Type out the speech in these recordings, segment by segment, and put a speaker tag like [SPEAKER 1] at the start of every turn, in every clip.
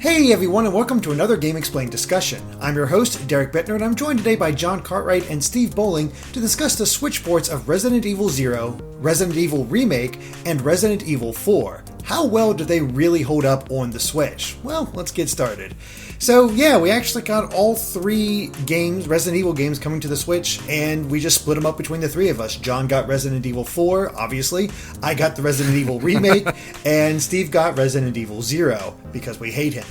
[SPEAKER 1] Hey everyone, and welcome to another GameXplain discussion. I'm your host, Derek Bittner, and I'm joined today by John Cartwright and Steve Bowling to discuss the Switch ports of Resident Evil 0, Resident Evil REmake, and Resident Evil 4. How well do they really hold up on the Switch? Well, let's get started. So yeah, we actually got all three games, Resident Evil games, coming to the Switch, and we just split them up between the three of us. John got Resident Evil 4, obviously. I got the Resident Evil REmake, and Steve got Resident Evil 0, because we hate him.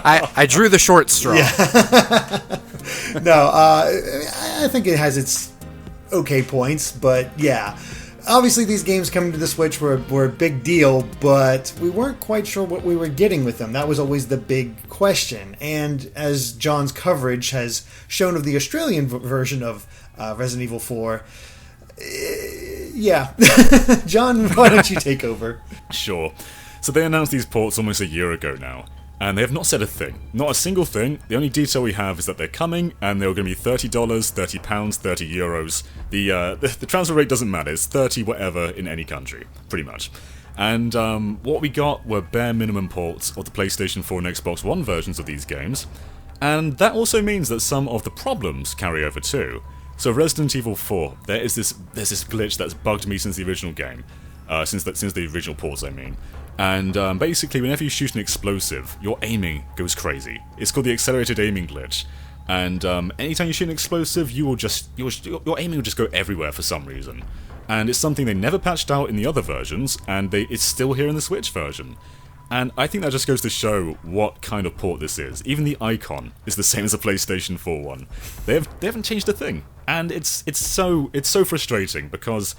[SPEAKER 2] I drew the short straw.
[SPEAKER 1] Yeah. No, I think it has its okay points, but yeah. Obviously, these games coming to the Switch were a big deal, but we weren't quite sure what we were getting with them. That was always the big question. And as John's coverage has shown of the Australian version of Resident Evil 4, yeah. John, why don't you take over?
[SPEAKER 3] Sure. So they announced these ports almost a year ago now, and they have not said a thing. Not a single thing. The only detail we have is that they're coming, and they're going to be $30, £30, €30. The transfer rate doesn't matter. It's 30 whatever in any country, pretty much. And what we got were bare minimum ports of the PlayStation 4 and Xbox One versions of these games, and that also means that some of the problems carry over too. So Resident Evil 4, there's this glitch that's bugged me since the original game, since the original ports, I mean. And basically, whenever you shoot an explosive, your aiming goes crazy. It's called the accelerated aiming glitch. And anytime you shoot an explosive, your aiming will just go everywhere for some reason. And it's something they never patched out in the other versions, and it's still here in the Switch version. And I think that just goes to show what kind of port this is. Even the icon is the same as the PlayStation 4 one. They haven't changed a thing, and it's so frustrating because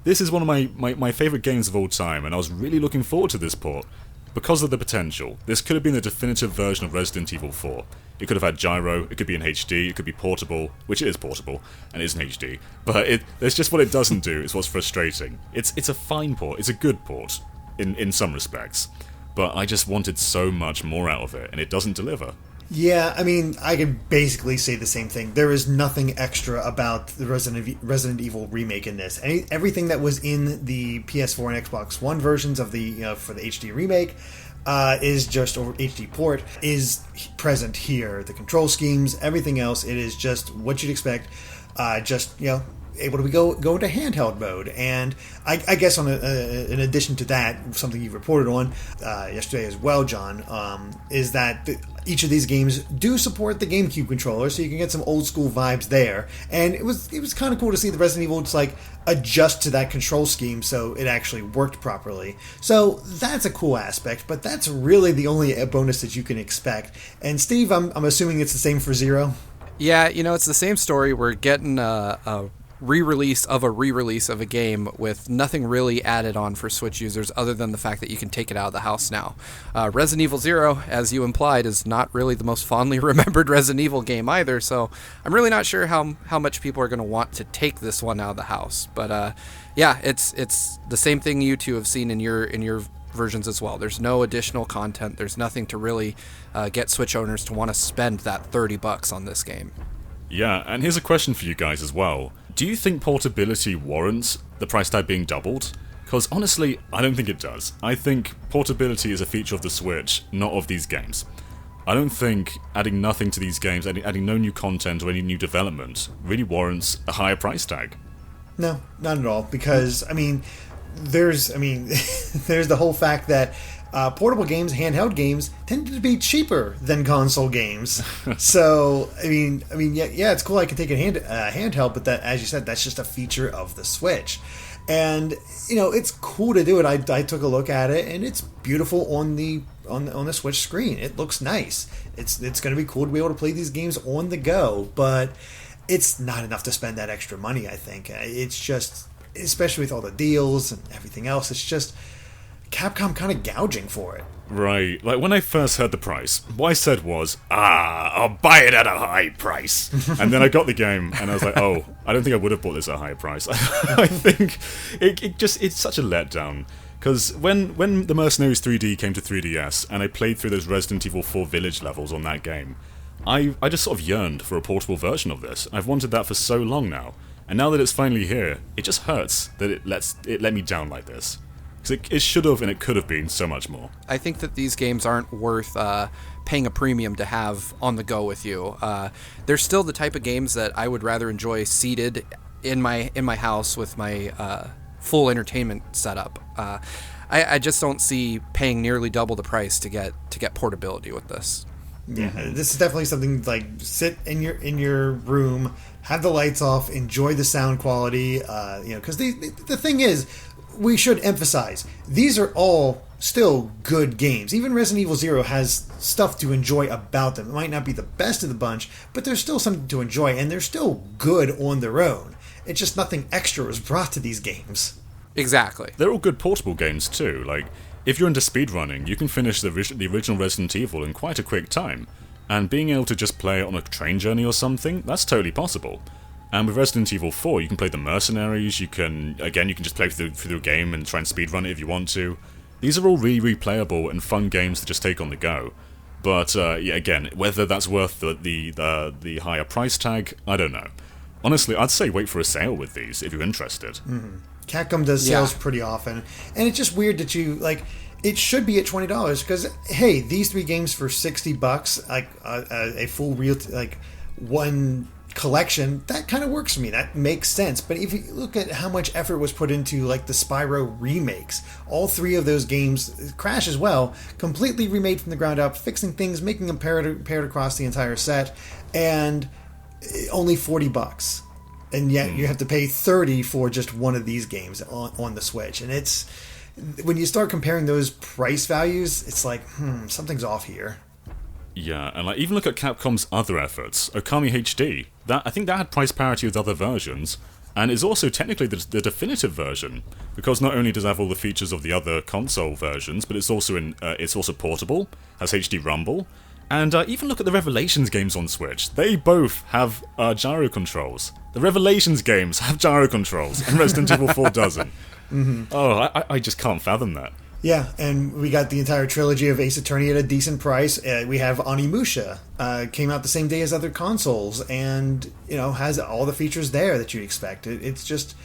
[SPEAKER 3] this is one of my favourite games of all time, and I was really looking forward to this port because of the potential. This could have been the definitive version of Resident Evil 4. It could have had gyro, it could be in HD, it could be portable, which it is portable, and it is in HD, but there's just what it doesn't do, is what's frustrating. It's a fine port, it's a good port, in some respects, but I just wanted so much more out of it, and it doesn't deliver.
[SPEAKER 1] Yeah, I mean, I can basically say the same thing. There is nothing extra about the Resident Evil REmake in this. Everything that was in the PS4 and Xbox One versions of for the HD REmake is just, or HD port, is present here. The control schemes, everything else, it is just what you'd expect. Able to go into handheld mode, and I guess in addition to that, something you reported on yesterday as well, John, is that each of these games do support the GameCube controller, so you can get some old school vibes there. And it was kind of cool to see the Resident Evil just adjust to that control scheme so it actually worked properly. So that's a cool aspect, but that's really the only bonus that you can expect. And Steve, I'm assuming it's the same for Zero.
[SPEAKER 2] Yeah, it's the same story. We're getting a re-release of a game with nothing really added on for Switch users other than the fact that you can take it out of the house now. Resident Evil 0, as you implied, is not really the most fondly remembered Resident Evil game either, so I'm really not sure how much people are going to want to take this one out of the house. But yeah, it's the same thing you two have seen in your versions as well. There's no additional content. There's nothing to really get Switch owners to want to spend that $30 on this game.
[SPEAKER 3] Yeah, and here's a question for you guys as well. Do you think portability warrants the price tag being doubled? Because honestly, I don't think it does. I think portability is a feature of the Switch, not of these games. I don't think adding nothing to these games, adding no new content or any new development, really warrants a higher price tag.
[SPEAKER 1] No, not at all. Because, there's the whole fact that portable games, handheld games, tend to be cheaper than console games. So, yeah, it's cool I can take a handheld, but that, as you said, that's just a feature of the Switch. And, it's cool to do it. I took a look at it, and it's beautiful on the Switch screen. It looks nice. It's going to be cool to be able to play these games on the go, but it's not enough to spend that extra money, I think. It's just, especially with all the deals and everything else, it's just Capcom kind of gouging for it.
[SPEAKER 3] Right. Like, when I first heard the price, what I said was, I'll buy it at a high price. And then I got the game, and I was like, oh, I don't think I would have bought this at a higher price. I think it's such a letdown. Because when the Mercenaries 3D came to 3DS, and I played through those Resident Evil 4 Village levels on that game, I just sort of yearned for a portable version of this. I've wanted that for so long now. And now that it's finally here, it just hurts that it let me down like this. Because it should have and it could have been so much more.
[SPEAKER 2] I think that these games aren't worth paying a premium to have on the go with you. They're still the type of games that I would rather enjoy seated in my house with my full entertainment setup. I just don't see paying nearly double the price to get portability with this.
[SPEAKER 1] Yeah, this is definitely something like sit in your room, have the lights off, enjoy the sound quality. Because the thing is, we should emphasize these are all still good games. Even Resident Evil 0 has stuff to enjoy about them. It might not be the best of the bunch, but there's still something to enjoy, and they're still good on their own. It's just nothing extra was brought to these games.
[SPEAKER 2] Exactly.
[SPEAKER 3] They're all good portable games too. Like, if you're into speedrunning, you can finish the original Resident Evil in quite a quick time. And being able to just play it on a train journey or something, that's totally possible. And with Resident Evil 4, you can play the Mercenaries, you can just play through the game and try and speedrun it if you want to. These are all really replayable and fun games to just take on the go. But, again, whether that's worth the higher price tag, I don't know. Honestly, I'd say wait for a sale with these if you're interested.
[SPEAKER 1] Mm-hmm. Capcom does sales pretty often, and it's just weird that it should be at $20 because hey, these 3 games for $60, like a full one collection, that kind of works for me. That makes sense. But if you look at how much effort was put into like the Spyro remakes, all 3 of those games, Crash as well, completely remade from the ground up, fixing things, making them paired across the entire set, and only $40. And yet you have to pay $30 for just one of these games on the Switch. And it's when you start comparing those price values, it's like, something's off here.
[SPEAKER 3] Yeah, and even look at Capcom's other efforts. Okami HD, I think that had price parity with other versions, and is also technically the definitive version, because not only does it have all the features of the other console versions, but it's also portable, has HD Rumble. And even look at the Revelations games on Switch. They both have gyro controls. The Revelations games have gyro controls, and Resident Evil 4 doesn't. Mm-hmm. Oh, I just can't fathom that.
[SPEAKER 1] Yeah, and we got the entire trilogy of Ace Attorney at a decent price. We have Onimusha, came out the same day as other consoles, and has all the features there that you'd expect. It's just,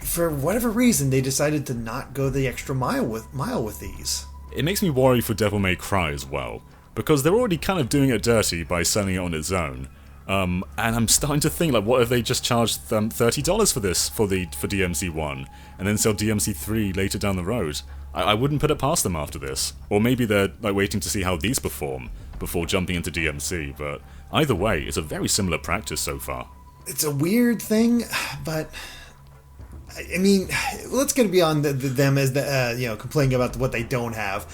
[SPEAKER 1] for whatever reason, they decided to not go the extra mile with these.
[SPEAKER 3] It makes me worry for Devil May Cry as well, because they're already kind of doing it dirty by selling it on its own. And I'm starting to think, what if they just charged them $30 for this for DMC1, and then sell DMC3 later down the road? I wouldn't put it past them after this. Or maybe they're waiting to see how these perform before jumping into DMC, but either way, it's a very similar practice so far.
[SPEAKER 1] It's a weird thing, but I mean, let's get beyond them as complaining about what they don't have.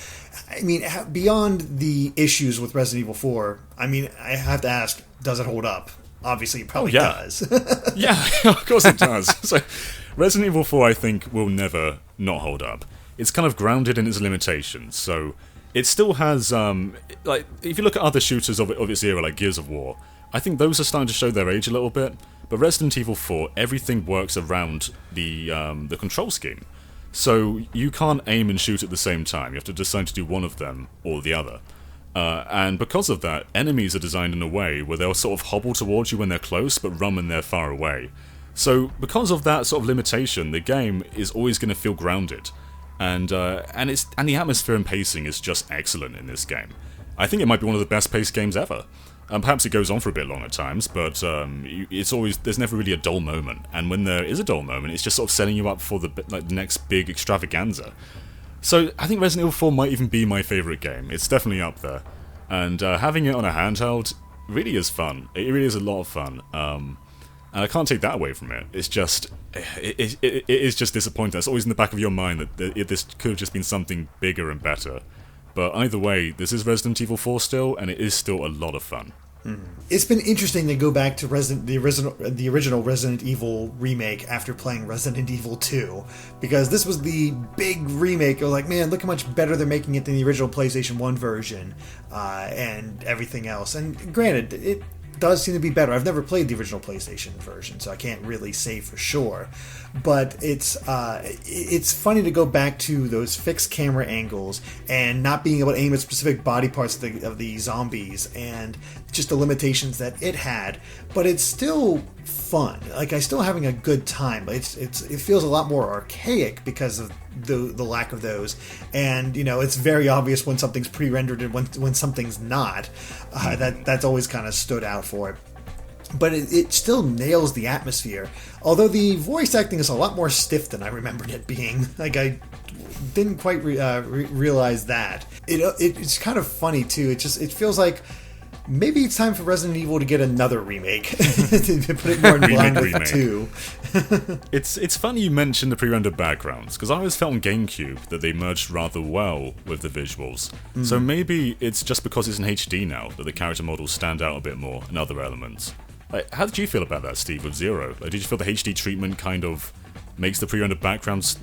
[SPEAKER 1] I mean, beyond the issues with Resident Evil 4, I mean, I have to ask, does it hold up? Obviously, it probably does.
[SPEAKER 3] Yeah, of course it does. So, Resident Evil 4, I think, will never not hold up. It's kind of grounded in its limitations, so it still has, if you look at other shooters of its era, like Gears of War, I think those are starting to show their age a little bit, but Resident Evil 4, everything works around the control scheme. So you can't aim and shoot at the same time. You have to decide to do one of them or the other. And because of that, enemies are designed in a way where they'll sort of hobble towards you when they're close, but run when they're far away. So because of that sort of limitation, the game is always going to feel grounded. And the atmosphere and pacing is just excellent in this game. I think it might be one of the best paced games ever. Perhaps it goes on for a bit long at times, but there's never really a dull moment. And when there is a dull moment, it's just sort of setting you up for the next big extravaganza. So I think Resident Evil 4 might even be my favourite game. It's definitely up there. And having it on a handheld really is fun. It really is a lot of fun. And I can't take that away from it. It's just, it is just disappointing. It's always in the back of your mind that this could have just been something bigger and better. But either way, this is Resident Evil 4 still, and it is still a lot of fun.
[SPEAKER 1] It's been interesting to go back to the original Resident Evil remake after playing Resident Evil 2, because this was the big remake. You're like, man, look how much better they're making it than the original PlayStation 1 version, and everything else. And granted, it does seem to be better. I've never played the original PlayStation version, so I can't really say for sure. But it's funny to go back to those fixed camera angles and not being able to aim at specific body parts of the zombies and just the limitations that it had. But it's still fun. Like, I'm still having a good time. But it feels a lot more archaic because of the lack of those, and it's very obvious when something's pre-rendered and when something's not. That's always kind of stood out for it. But it still nails the atmosphere. Although the voice acting is a lot more stiff than I remembered it being. Like, I didn't quite realize that. It's kind of funny, too. It feels like maybe it's time for Resident Evil to get another remake. To put it more in line with 2.
[SPEAKER 3] It's funny you mentioned the pre-rendered backgrounds, because I always felt on GameCube that they merged rather well with the visuals. So maybe it's just because it's in HD now that the character models stand out a bit more and other elements. How did you feel about that, Steve, with Zero? Did you feel the HD treatment kind of makes the pre-rendered backgrounds,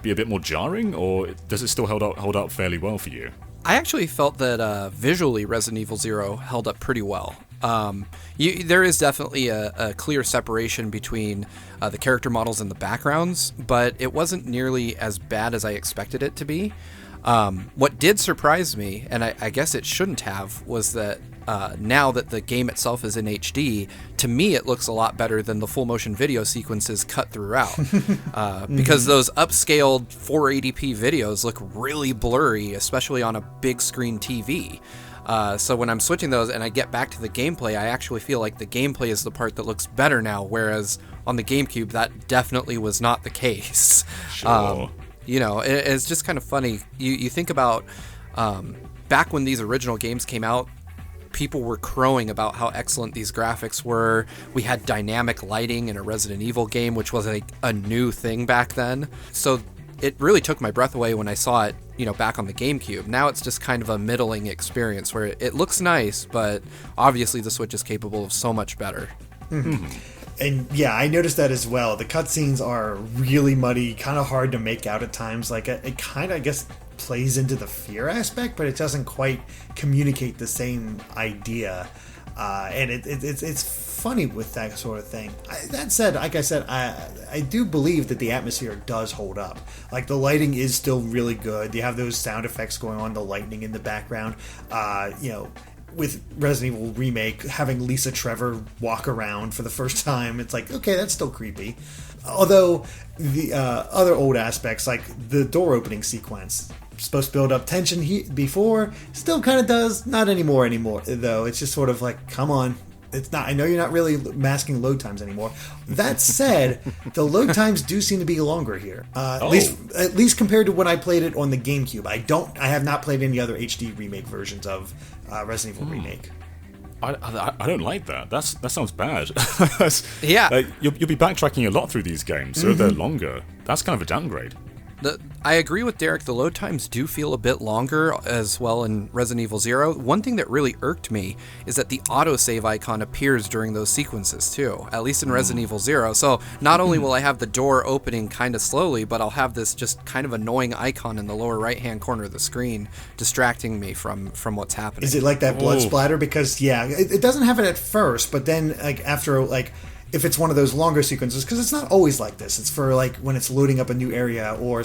[SPEAKER 3] be a bit more jarring, or does it still hold up fairly well for you?
[SPEAKER 2] I actually felt that visually Resident Evil 0 held up pretty well. There is definitely a clear separation between the character models and the backgrounds, but it wasn't nearly as bad as I expected it to be. What did surprise me, and I guess it shouldn't have, was that now that the game itself is in HD, to me it looks a lot better than the full motion video sequences cut throughout. Because those upscaled 480p videos look really blurry, especially on a big screen TV. So when I'm switching those and I get back to the gameplay, I actually feel like the gameplay is the part that looks better now, whereas on the GameCube that definitely was not the case.
[SPEAKER 3] Sure.
[SPEAKER 2] It's just kind of funny. You think about back when these original games came out, people were crowing about how excellent these graphics were. We had dynamic lighting in a Resident Evil game, which was a new thing back then. So it really took my breath away when I saw it, back on the GameCube. Now it's just kind of a middling experience where it looks nice, but obviously the Switch is capable of so much better.
[SPEAKER 1] Mm-hmm. And yeah, I noticed that as well. The cutscenes are really muddy, kind of hard to make out at times. Like, it kind of, I guess, plays into the fear aspect, but it doesn't quite communicate the same idea. And it's funny with that sort of thing. That said, like I said, I do believe that the atmosphere does hold up. Like, the lighting is still really good. You have those sound effects going on, the lightning in the background. With Resident Evil Remake, having Lisa Trevor walk around for the first time, it's like, okay, that's still creepy. Although the other old aspects, like the door opening sequence, supposed to build up tension before, still kind of does. Not anymore, though. It's just sort of like, come on. It's not. I know you're not really masking load times anymore. That said, the load times do seem to be longer here. At least compared to when I played it on the GameCube. I have not played any other HD remake versions of Resident Evil Remake.
[SPEAKER 3] I don't like that. That sounds bad.
[SPEAKER 2] Yeah.
[SPEAKER 3] You'll be backtracking a lot through these games, so if they're longer, that's kind of a downgrade.
[SPEAKER 2] I agree with Derek. The load times do feel a bit longer as well in Resident Evil 0. One thing that really irked me is that the autosave icon appears during those sequences too, at least in Resident Evil 0. So not only will I have the door opening kind of slowly, but I'll have this just kind of annoying icon in the lower right-hand corner of the screen distracting me from what's happening.
[SPEAKER 1] Is it like that blood splatter? Because, yeah, it doesn't have it at first, but then after if it's one of those longer sequences, because it's not always like this. It's for when it's loading up a new area or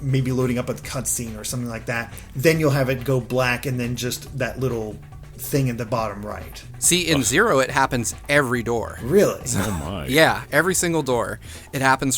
[SPEAKER 1] maybe loading up a cutscene or something like that. Then you'll have it go black and then just that little thing in the bottom right.
[SPEAKER 2] See, in 0, it happens every door.
[SPEAKER 1] Really?
[SPEAKER 3] Oh my.
[SPEAKER 2] Yeah, every single door. It happens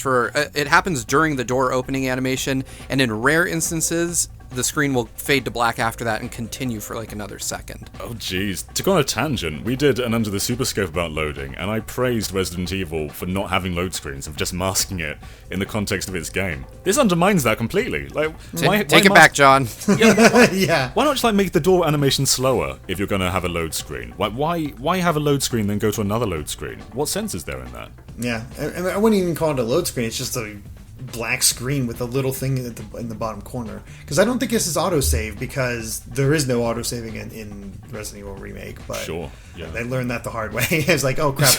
[SPEAKER 2] during the door opening animation, and in rare instances, the screen will fade to black after that and continue for another second.
[SPEAKER 3] Oh jeez. To go on a tangent, we did an Under the Super Scope about loading, and I praised Resident Evil for not having load screens, of just masking it in the context of its game. This undermines that completely.
[SPEAKER 2] Take it back, John.
[SPEAKER 1] Yeah.
[SPEAKER 3] Why not just make the door animation slower if you're going to have a load screen? Why have a load screen then go to another load screen? What sense is there in that?
[SPEAKER 1] Yeah, I wouldn't even call it a load screen. It's just a black screen with a little thing in the bottom corner. Because I don't think this is autosave, because there is no autosaving in Resident Evil Remake. But
[SPEAKER 3] sure, yeah.
[SPEAKER 1] They learned that the hard way. It's like, oh crap,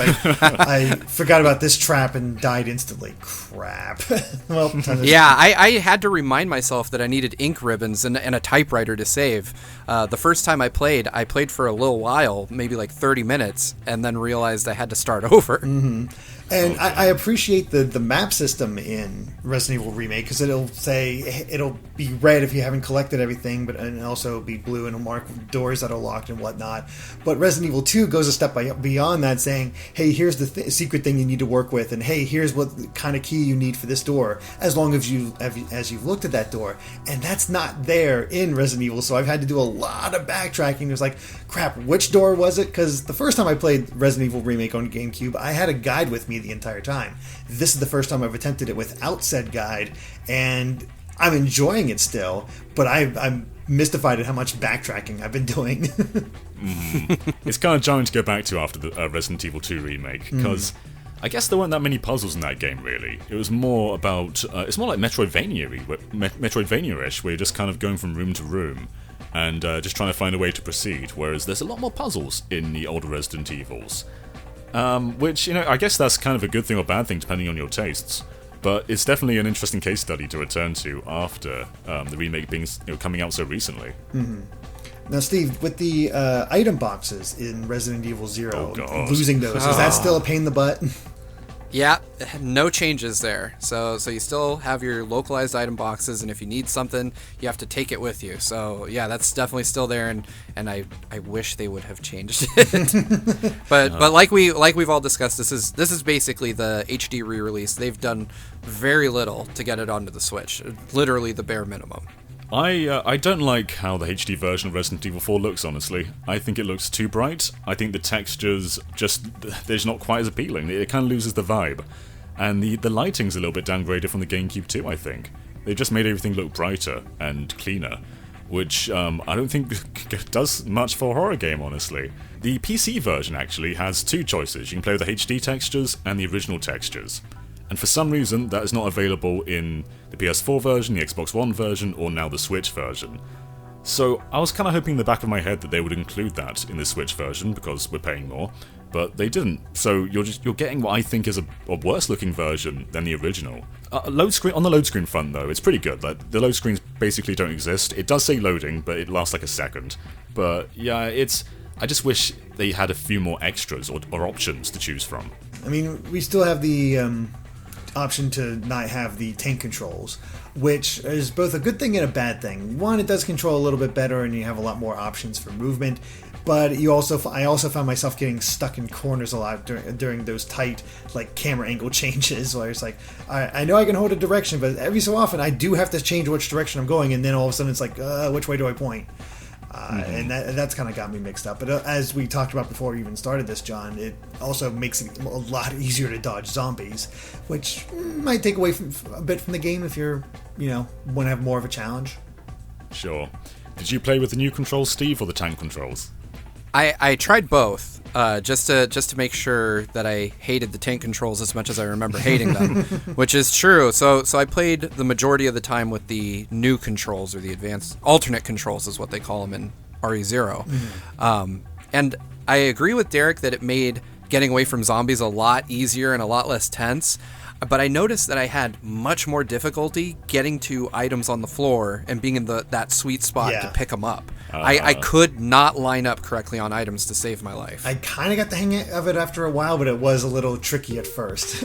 [SPEAKER 1] I forgot about this trap and died instantly. Crap. Well,
[SPEAKER 2] yeah, I had to remind myself that I needed ink ribbons and a typewriter to save. The first time I played for a little while, maybe 30 minutes, and then realized I had to start over.
[SPEAKER 1] Mm-hmm. And I appreciate the map system in Resident Evil Remake, because it'll be red if you haven't collected everything, and also be blue and it'll mark doors that are locked and whatnot. But Resident Evil 2 goes a step beyond that, saying, hey, here's the secret thing you need to work with, and hey, here's what kind of key you need for this door, as long as you've looked at that door. And that's not there in Resident Evil, so I've had to do a lot of backtracking. It was like, crap, which door was it? Because the first time I played Resident Evil Remake on GameCube, I had a guide with me the entire time. This is the first time I've attempted it without said guide, and I'm enjoying it still, but I'm mystified at how much backtracking I've been doing.
[SPEAKER 3] It's kind of jarring to go back to after the Resident Evil 2 remake, because I guess there weren't that many puzzles in that game, really. It was more about... it's more like Metroidvania-ish, where you're just kind of going from room to room, and just trying to find a way to proceed, whereas there's a lot more puzzles in the older Resident Evils. Which, I guess that's kind of a good thing or bad thing, depending on your tastes. But it's definitely an interesting case study to return to after the remake being coming out so recently.
[SPEAKER 1] Mm-hmm. Now, Steve, with the item boxes in Resident Evil 0, losing those, is that still a pain in the butt?
[SPEAKER 2] Yeah, no changes there. So you still have your localized item boxes, and if you need something, you have to take it with you. So yeah, that's definitely still there, and I wish they would have changed it. but like we've all discussed, this is basically the HD re-release. They've done very little to get it onto the Switch, literally the bare minimum.
[SPEAKER 3] I don't like how the HD version of Resident Evil 4 looks, honestly. I think it looks too bright. I think the textures they're not quite as appealing. It kind of loses the vibe. And the lighting's a little bit downgraded from the GameCube too, I think. They just made everything look brighter and cleaner, which I don't think does much for a horror game, honestly. The PC version actually has two choices. You can play with the HD textures and the original textures. And for some reason, that is not available in the PS4 version, the Xbox One version, or now the Switch version. So I was kind of hoping in the back of my head that they would include that in the Switch version, because we're paying more, but they didn't. So you're getting what I think is a worse looking version than the original. On the load screen front, though, it's pretty good. Like, the load screens basically don't exist. It does say loading, but it lasts like a second. But yeah, I just wish they had a few more extras or options to choose from.
[SPEAKER 1] I mean, we still have the option to not have the tank controls, which is both a good thing and a bad thing. One, it does control a little bit better, and you have a lot more options for movement. But I also found myself getting stuck in corners a lot during those tight, like, camera angle changes, where it's like, I know I can hold a direction, but every so often I do have to change which direction I'm going, and then all of a sudden it's like, which way do I point? And that's kind of got me mixed up. But as we talked about before we even started this, John, it also makes it a lot easier to dodge zombies, which might take away a bit from the game if you're, want to have more of a challenge.
[SPEAKER 3] Sure. Did you play with the new controls, Steve, or the tank controls?
[SPEAKER 2] I tried both, just to make sure that I hated the tank controls as much as I remember hating them, which is true. So I played the majority of the time with the new controls, or the advanced alternate controls is what they call them in RE0. Mm-hmm. And I agree with Derek that it made getting away from zombies a lot easier and a lot less tense. But I noticed that I had much more difficulty getting to items on the floor and being in that sweet spot to pick them up. I could not line up correctly on items to save my life.
[SPEAKER 1] I kind of got the hang of it after a while, but it was a little tricky at first.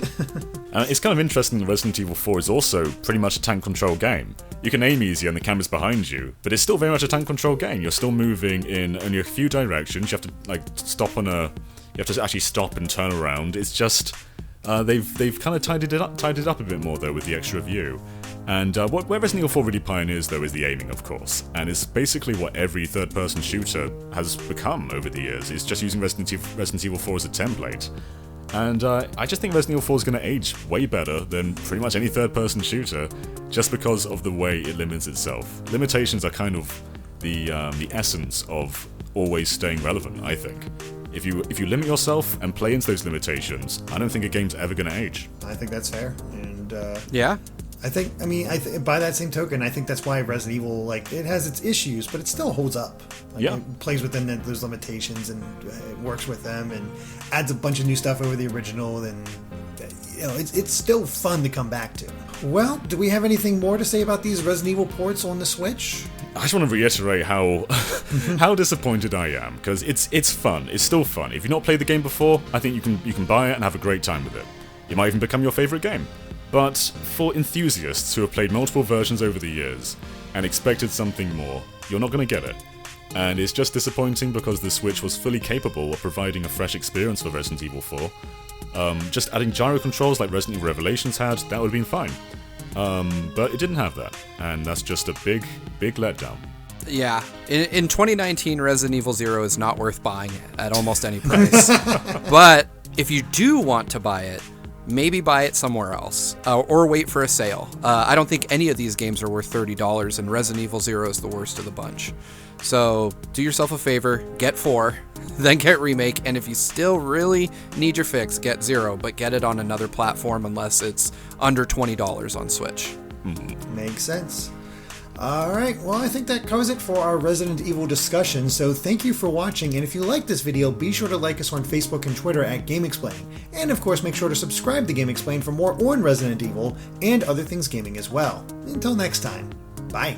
[SPEAKER 3] It's kind of interesting that Resident Evil 4 is also pretty much a tank control game. You can aim easy and the camera's behind you, but it's still very much a tank control game. You're still moving in only a few directions. You have to you have to actually stop and turn around. It's just... they've kind of tidied it up a bit more, though, with the extra view. And where Resident Evil 4 really pioneers, though, is the aiming, of course. And it's basically what every third-person shooter has become over the years. It's just using Resident Evil 4 as a template. And I just think Resident Evil 4 is going to age way better than pretty much any third-person shooter, just because of the way it limits itself. Limitations are kind of the essence of always staying relevant, I think. If you limit yourself and play into those limitations, I don't think a game's ever going to age.
[SPEAKER 1] I think that's fair. And
[SPEAKER 2] yeah.
[SPEAKER 1] I think by that same token, I think that's why Resident Evil, it has its issues, but it still holds up. It plays within those limitations, and it works with them, and adds a bunch of new stuff over the original, and it's still fun to come back to. Well, do we have anything more to say about these Resident Evil ports on the Switch?
[SPEAKER 3] I just want to reiterate how disappointed I am, because it's fun. It's still fun. If you've not played the game before, I think you can buy it and have a great time with it. It might even become your favorite game. But for enthusiasts who have played multiple versions over the years and expected something more, you're not going to get it. And it's just disappointing because the Switch was fully capable of providing a fresh experience for Resident Evil 4. Just adding gyro controls like Resident Evil Revelations had, that would have been fine. But it didn't have that, and that's just a big, big letdown.
[SPEAKER 2] Yeah, in 2019, Resident Evil 0 is not worth buying at almost any price. But if you do want to buy it, maybe buy it somewhere else, or wait for a sale. I don't think any of these games are worth $30, and Resident Evil 0 is the worst of the bunch. So do yourself a favor, get 4, then get Remake, and if you still really need your fix, get 0, but get it on another platform unless it's under $20 on Switch.
[SPEAKER 1] Makes sense. Alright, well I think that covers it for our Resident Evil discussion, so thank you for watching, and if you like this video, be sure to like us on Facebook and Twitter at GameXplain, and of course make sure to subscribe to GameXplain for more on Resident Evil and other things gaming as well. Until next time, bye!